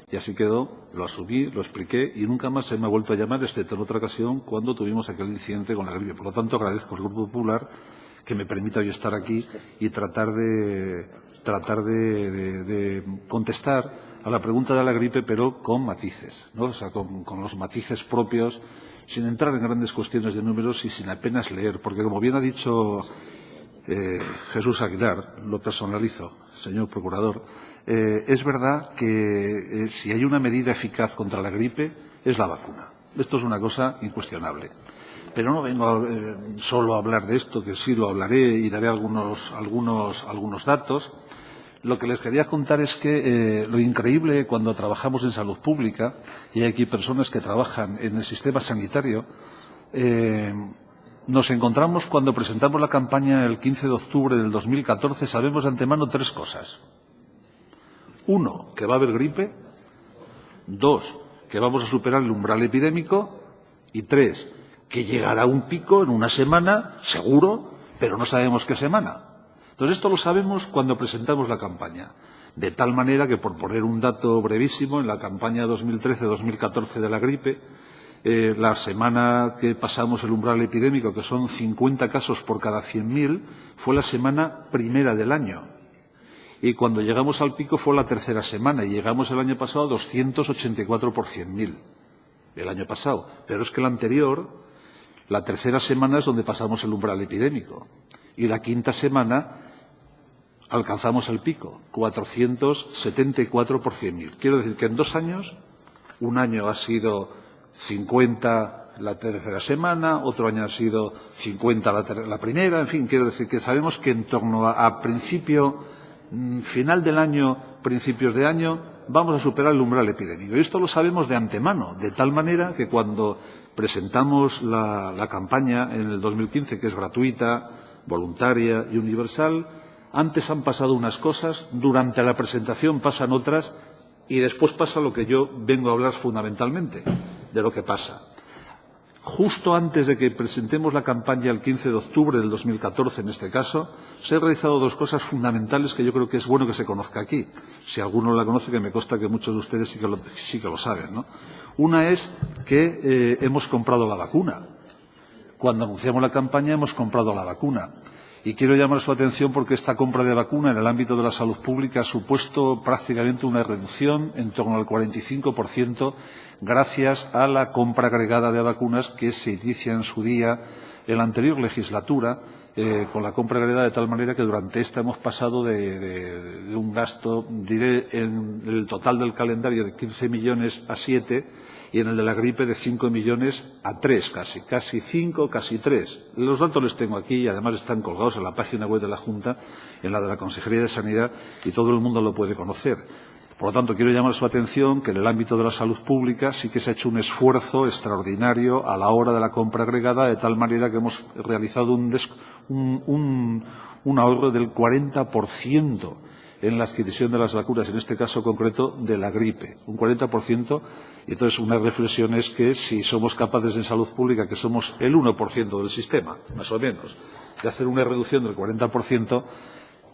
Y así quedó, lo asumí, lo expliqué y nunca más se me ha vuelto a llamar, excepto en otra ocasión, cuando tuvimos aquel incidente con la gripe. Por lo tanto, agradezco al Grupo Popular que me permita hoy estar aquí y tratar de contestar a la pregunta de la gripe, pero con matices, ¿no? O sea, con los matices propios, sin entrar en grandes cuestiones de números y sin apenas leer, porque como bien ha dicho Jesús Aguilar, lo personalizo, señor procurador, es verdad que si hay una medida eficaz contra la gripe es la vacuna. Esto es una cosa incuestionable. Pero no vengo solo a hablar de esto, que sí lo hablaré y daré algunos datos. Lo que les quería contar es que lo increíble cuando trabajamos en salud pública, y hay aquí personas que trabajan en el sistema sanitario, nos encontramos cuando presentamos la campaña el 15 de octubre del 2014, sabemos de antemano tres cosas. Uno, que va a haber gripe. Dos, que vamos a superar el umbral epidémico. Y tres, que llegará un pico en una semana, seguro, pero no sabemos qué semana. Entonces, esto lo sabemos cuando presentamos la campaña. De tal manera que, por poner un dato brevísimo, en la campaña 2013-2014 de la gripe, la semana que pasamos el umbral epidémico, que son 50 casos por cada 100.000, fue la semana primera del año. Y cuando llegamos al pico fue la tercera semana, y llegamos el año pasado a 284 por 100.000. El año pasado. Pero es que la anterior, la tercera semana es donde pasamos el umbral epidémico. Y la quinta semana alcanzamos el pico, 474 por 100.000. Quiero decir que en 2 años, un año ha sido 50 la tercera semana, otro año ha sido 50 la primera, en fin, quiero decir que sabemos que en torno a final del año, principios de año, vamos a superar el umbral epidémico. Y esto lo sabemos de antemano, de tal manera que cuando presentamos la campaña en el 2015, que es gratuita, voluntaria y universal, antes han pasado unas cosas, durante la presentación pasan otras y después pasa lo que yo vengo a hablar fundamentalmente, de lo que pasa. Justo antes de que presentemos la campaña el 15 de octubre del 2014, en este caso, se han realizado 2 cosas fundamentales que yo creo que es bueno que se conozca aquí. Si alguno la conoce, que me consta que muchos de ustedes sí que lo saben, ¿no? Una es que hemos comprado la vacuna. Cuando anunciamos la campaña hemos comprado la vacuna. Y quiero llamar su atención porque esta compra de vacuna en el ámbito de la salud pública ha supuesto prácticamente una reducción en torno al 45% gracias a la compra agregada de vacunas que se inicia en su día en la anterior legislatura con la compra agregada, de tal manera que durante esta hemos pasado de un gasto, diré, en el total del calendario de 15 millones a 7 y en el de la gripe de 5 millones a 3 casi 5, casi 3. Los datos los tengo aquí y además están colgados en la página web de la Junta, en la de la Consejería de Sanidad, y todo el mundo lo puede conocer. Por lo tanto, quiero llamar su atención que en el ámbito de la salud pública sí que se ha hecho un esfuerzo extraordinario a la hora de la compra agregada, de tal manera que hemos realizado un ahorro del 40% en la adquisición de las vacunas, en este caso concreto de la gripe, un 40%. Y entonces una reflexión es que si somos capaces en salud pública, que somos el 1% del sistema, más o menos, de hacer una reducción del 40%,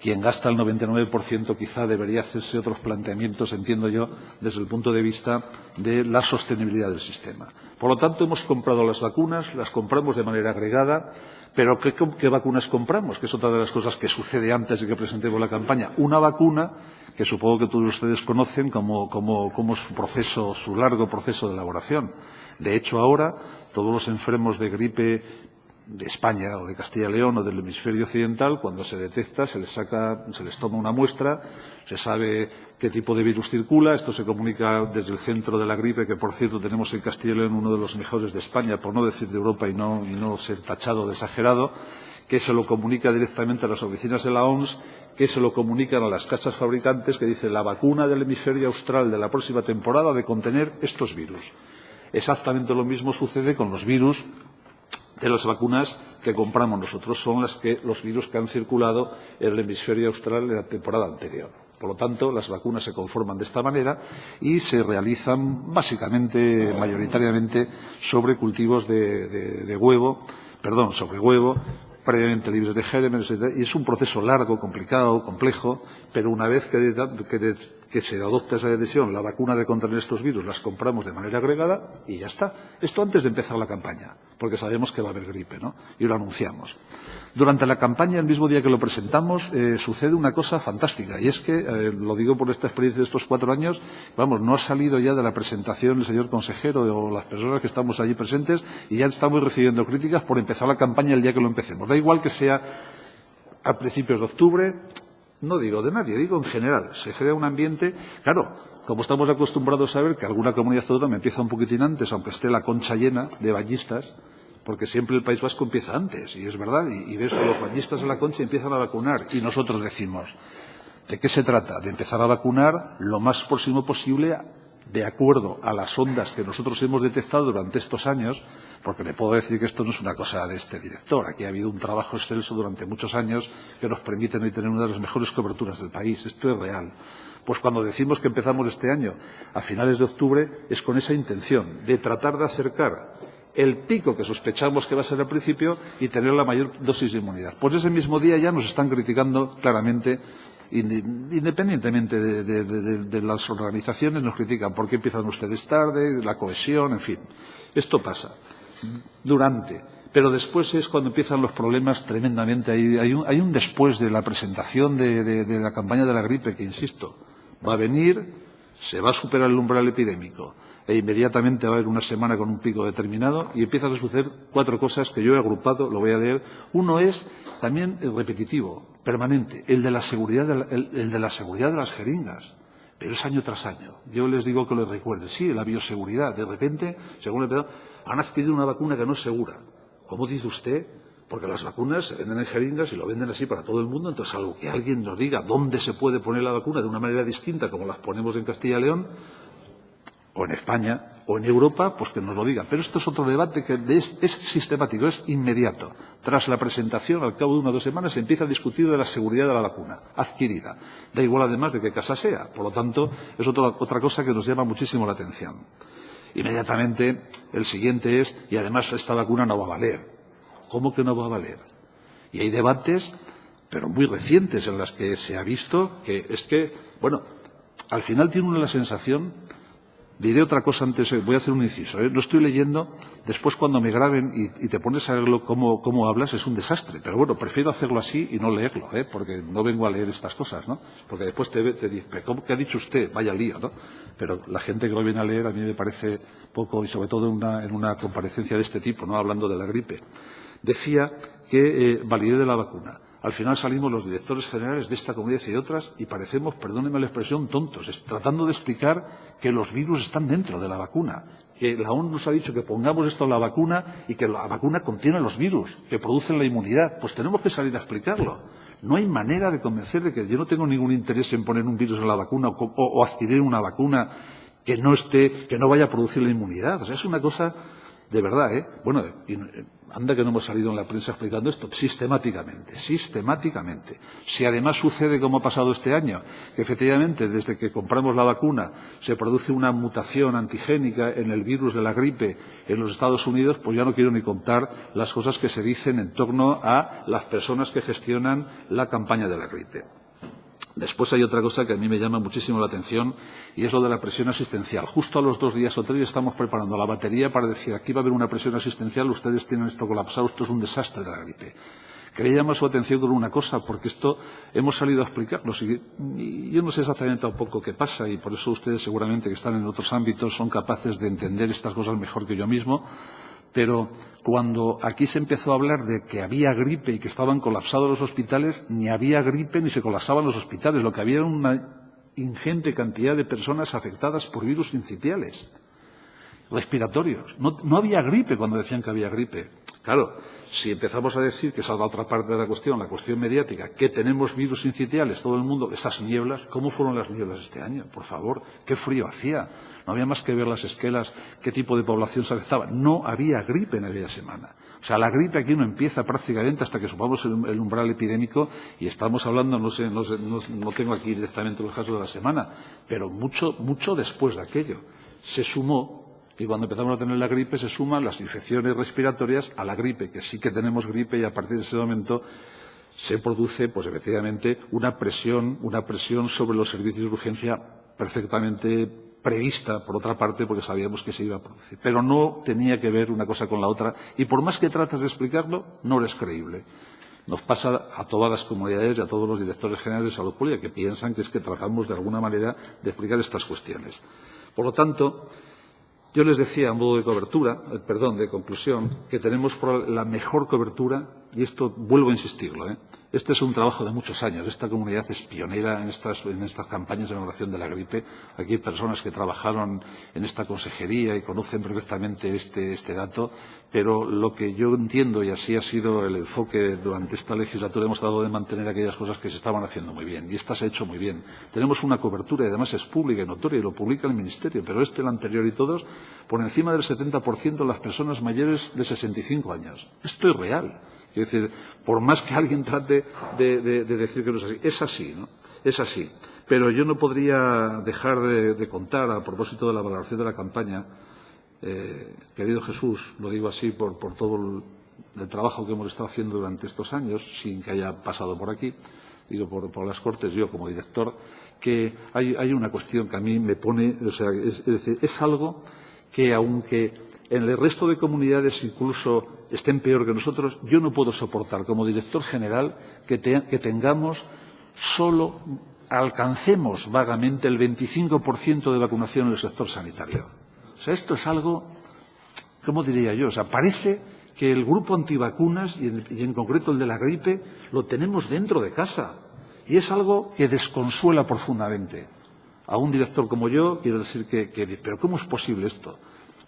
quien gasta el 99% quizá debería hacerse otros planteamientos, entiendo yo, desde el punto de vista de la sostenibilidad del sistema. Por lo tanto, hemos comprado las vacunas, las compramos de manera agregada, pero ¿qué vacunas compramos? Que es otra de las cosas que sucede antes de que presentemos la campaña. Una vacuna que supongo que todos ustedes conocen como su largo proceso de elaboración. De hecho, ahora todos los enfermos de gripe de España o de Castilla y León o del hemisferio occidental, cuando se detecta, se les toma una muestra, se sabe qué tipo de virus circula. Esto se comunica desde el centro de la gripe, que por cierto tenemos en Castilla y León uno de los mejores de España, por no decir de Europa y no ser tachado de exagerado, que se lo comunica directamente a las oficinas de la OMS, que se lo comunican a las casas fabricantes, que dice la vacuna del hemisferio austral de la próxima temporada de contener estos virus. Exactamente lo mismo sucede con los virus de las vacunas que compramos nosotros. Son los virus que han circulado en el hemisferio austral en la temporada anterior. Por lo tanto, las vacunas se conforman de esta manera y se realizan básicamente, mayoritariamente, sobre cultivos sobre huevo, previamente libres de gérmenes, etc. Y es un proceso largo, complicado, complejo, pero una vez que que se adopta esa decisión, la vacuna de contra estos virus, las compramos de manera agregada y ya está. Esto antes de empezar la campaña, porque sabemos que va a haber gripe, ¿no? Y lo anunciamos. Durante la campaña, el mismo día que lo presentamos, sucede una cosa fantástica, y es que, lo digo por esta experiencia de estos 4 años, vamos, no ha salido ya de la presentación el señor consejero o las personas que estamos allí presentes y ya estamos recibiendo críticas por empezar la campaña el día que lo empecemos. Da igual que sea a principios de octubre, no digo de nadie, digo en general. Se crea un ambiente, claro, como estamos acostumbrados a ver que alguna comunidad autónoma empieza un poquitín antes, aunque esté la concha llena de bañistas, porque siempre el País Vasco empieza antes, y es verdad, y ves a los bañistas en la concha y empiezan a vacunar, y nosotros decimos, ¿de qué se trata? De empezar a vacunar lo más próximo posible, de acuerdo a las ondas que nosotros hemos detectado durante estos años, porque le puedo decir que esto no es una cosa de este director. Aquí ha habido un trabajo excelso durante muchos años que nos permite hoy tener una de las mejores coberturas del país. Esto es real. Pues cuando decimos que empezamos este año a finales de octubre es con esa intención de tratar de acercar el pico que sospechamos que va a ser al principio y tener la mayor dosis de inmunidad. Pues ese mismo día ya nos están criticando claramente, independientemente de las organizaciones, nos critican por qué empiezan ustedes tarde, la cohesión, en fin. Esto pasa pero después es cuando empiezan los problemas tremendamente. Hay un después de la presentación de la campaña de la gripe que, insisto, va a venir, se va a superar el umbral epidémico e inmediatamente va a haber una semana con un pico determinado y empiezan a suceder 4 cosas que yo he agrupado, lo voy a leer. Uno es también el repetitivo, permanente, el de la seguridad de las jeringas. Pero es año tras año. Yo les digo que lo recuerden. Sí, la bioseguridad. De repente, según el pedo, han adquirido una vacuna que no es segura. ¿Cómo dice usted? Porque las vacunas se venden en jeringas y lo venden así para todo el mundo. Entonces, algo que alguien nos diga dónde se puede poner la vacuna de una manera distinta, como las ponemos en Castilla y León, o en España, o en Europa, pues que nos lo digan. Pero esto es otro debate que es sistemático, es inmediato. Tras la presentación, al cabo de 1 o 2 semanas, se empieza a discutir de la seguridad de la vacuna adquirida. Da igual, además, de qué casa sea. Por lo tanto, es otra cosa que nos llama muchísimo la atención. Inmediatamente, el siguiente es, y además esta vacuna no va a valer. ¿Cómo que no va a valer? Y hay debates, pero muy recientes, en las que se ha visto que es que, bueno, al final tiene uno la sensación. Diré otra cosa antes, voy a hacer un inciso. No estoy leyendo, después cuando me graben y te pones a leerlo cómo hablas, es un desastre. Pero bueno, prefiero hacerlo así y no leerlo, porque no vengo a leer estas cosas, ¿no? Porque después te dice, ¿cómo que ha dicho usted? Vaya lío, ¿no? Pero la gente que lo viene a leer a mí me parece poco, y sobre todo en una comparecencia de este tipo, ¿no? Hablando de la gripe. Decía que validez de la vacuna. Al final salimos los directores generales de esta comunidad y de otras y parecemos, perdónenme la expresión, tontos, tratando de explicar que los virus están dentro de la vacuna, que la ONU nos ha dicho que pongamos esto en la vacuna y que la vacuna contiene los virus, que producen la inmunidad. Pues tenemos que salir a explicarlo. No hay manera de convencer de que yo no tengo ningún interés en poner un virus en la vacuna o adquirir una vacuna que no vaya a producir la inmunidad. O sea, es una cosa de verdad, ¿eh? Bueno, anda que no hemos salido en la prensa explicando esto, sistemáticamente. Si además sucede como ha pasado este año, que efectivamente desde que compramos la vacuna se produce una mutación antigénica en el virus de la gripe en los Estados Unidos, pues ya no quiero ni contar las cosas que se dicen en torno a las personas que gestionan la campaña de la gripe. Después hay otra cosa que a mí me llama muchísimo la atención y es lo de la presión asistencial. Justo a los 2 días o 3 estamos preparando la batería para decir aquí va a haber una presión asistencial, ustedes tienen esto colapsado, esto es un desastre de la gripe. Quería llamar su atención con una cosa, porque esto hemos salido a explicarlo y yo no sé exactamente tampoco qué pasa y por eso ustedes seguramente que están en otros ámbitos son capaces de entender estas cosas mejor que yo mismo. Pero cuando aquí se empezó a hablar de que había gripe y que estaban colapsados los hospitales, ni había gripe ni se colapsaban los hospitales. Lo que había era una ingente cantidad de personas afectadas por virus incipiales, respiratorios. No había gripe cuando decían que había gripe. Claro, si empezamos a decir, que esa es la otra parte de la cuestión mediática, que tenemos virus incipiales, todo el mundo, esas nieblas, ¿cómo fueron las nieblas este año? Por favor, qué frío hacía. No había más que ver las esquelas, qué tipo de población se afectaba. No había gripe en aquella semana. O sea, la gripe aquí no empieza prácticamente hasta que supamos el umbral epidémico y estamos hablando, no tengo aquí directamente los casos de la semana, pero mucho después de aquello. Se sumó, y cuando empezamos a tener la gripe se suman las infecciones respiratorias a la gripe, que sí que tenemos gripe y a partir de ese momento se produce, pues efectivamente, una presión sobre los servicios de urgencia perfectamente prevista, por otra parte, porque sabíamos que se iba a producir. Pero no tenía que ver una cosa con la otra, y por más que trates de explicarlo, no eres creíble. Nos pasa a todas las comunidades y a todos los directores generales de salud pública que piensan que es que tratamos de alguna manera de explicar estas cuestiones. Por lo tanto, yo les decía a modo de de conclusión, que tenemos la mejor cobertura, y esto vuelvo a insistirlo, este es un trabajo de muchos años. Esta comunidad es pionera en estas campañas de vacunación de la gripe. Aquí hay personas que trabajaron en esta consejería y conocen perfectamente este dato, pero lo que yo entiendo, y así ha sido el enfoque durante esta legislatura, hemos tratado de mantener aquellas cosas que se estaban haciendo muy bien, y esta se ha hecho muy bien. Tenemos una cobertura, y además es pública y notoria, y lo publica el Ministerio, pero el anterior y todos, por encima del 70% de las personas mayores de 65 años. Esto es real. Es decir, por más que alguien trate de decir que no es así, es así, ¿no? Es así. Pero yo no podría dejar de contar, a propósito de la valoración de la campaña, querido Jesús, lo digo así por todo el trabajo que hemos estado haciendo durante estos años, sin que haya pasado por aquí, digo por las Cortes, yo como director, que hay una cuestión que a mí me pone, o sea, es decir, es algo que aunque en el resto de comunidades incluso estén peor que nosotros, yo no puedo soportar como director general que tengamos solo, alcancemos vagamente el 25% de vacunación en el sector sanitario. O sea, esto es algo, ¿cómo diría yo? O sea, parece que el grupo antivacunas, y en concreto el de la gripe, lo tenemos dentro de casa. Y es algo que desconsuela profundamente. A un director como yo, quiero decir pero ¿cómo es posible esto?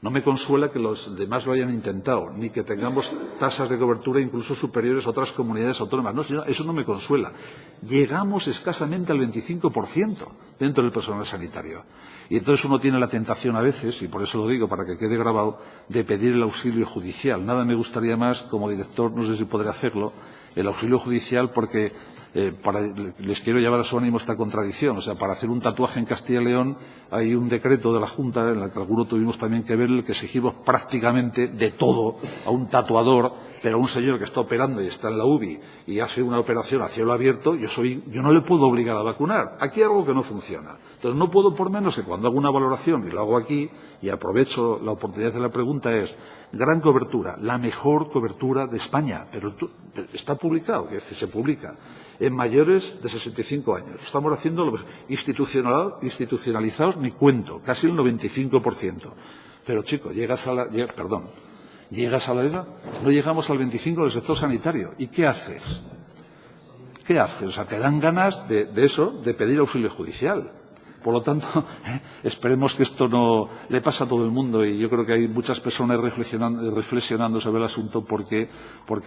No me consuela que los demás lo hayan intentado, ni que tengamos tasas de cobertura incluso superiores a otras comunidades autónomas. No, eso no me consuela. Llegamos escasamente al 25% dentro del personal sanitario. Y entonces uno tiene la tentación a veces, y por eso lo digo para que quede grabado, de pedir el auxilio judicial. Nada me gustaría más, como director, no sé si podré hacerlo, el auxilio judicial, porque les quiero llevar a su ánimo esta contradicción. O sea, para hacer un tatuaje en Castilla y León hay un decreto de la Junta, en el que alguno tuvimos también que ver, en el que exigimos prácticamente de todo a un tatuador, pero a un señor que está operando y está en la UBI y hace una operación a cielo abierto, yo no le puedo obligar a vacunar. Aquí hay algo que no funciona. Entonces, no puedo por menos que cuando hago una valoración, y lo hago aquí, y aprovecho la oportunidad de la pregunta, es gran cobertura, la mejor cobertura de España, pero está publicado, que se publica, en mayores de 65 años. Estamos haciendo lo institucionalizados, ni cuento, casi el 95%. Pero, chico, llegas a la edad, no llegamos al 25% del sector sanitario. ¿Y qué haces? ¿Qué haces? O sea, te dan ganas de pedir auxilio judicial. Por lo tanto, esperemos que esto no le pase a todo el mundo, y yo creo que hay muchas personas reflexionando sobre el asunto porque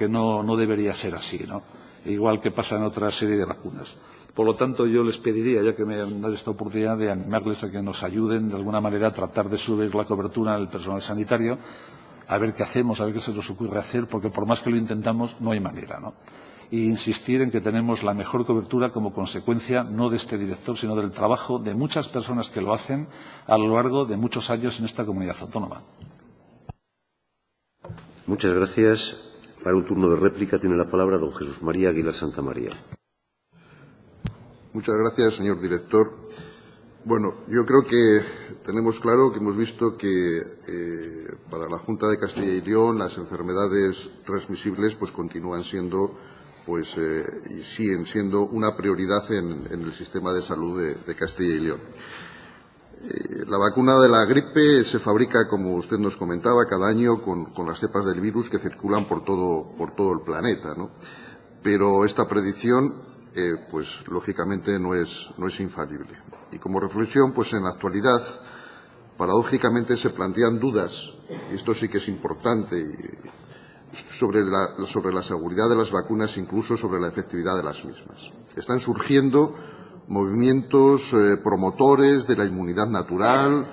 no debería ser así, ¿no? Igual que pasa en otra serie de vacunas. Por lo tanto, yo les pediría, ya que me han dado esta oportunidad, de animarles a que nos ayuden de alguna manera a tratar de subir la cobertura del personal sanitario, a ver qué hacemos, a ver qué se nos ocurre hacer, porque por más que lo intentamos, no hay manera, ¿no? Y insistir en que tenemos la mejor cobertura como consecuencia no de este director, sino del trabajo de muchas personas que lo hacen a lo largo de muchos años en esta comunidad autónoma. Muchas gracias. Para un turno de réplica tiene la palabra don Jesús María Aguilar Santamaría. Muchas gracias, señor director. Bueno, yo creo que tenemos claro que hemos visto que para la Junta de Castilla y León las enfermedades transmisibles pues continúan siendo y siguen siendo una prioridad en el sistema de salud de Castilla y León. La vacuna de la gripe se fabrica, como usted nos comentaba, cada año con las cepas del virus que circulan por todo el planeta, ¿no? Pero esta predicción, pues lógicamente no es infalible. Y como reflexión, pues en la actualidad, paradójicamente se plantean dudas, y esto sí que es importante, sobre la seguridad de las vacunas, incluso sobre la efectividad de las mismas. Están surgiendo movimientos promotores de la inmunidad natural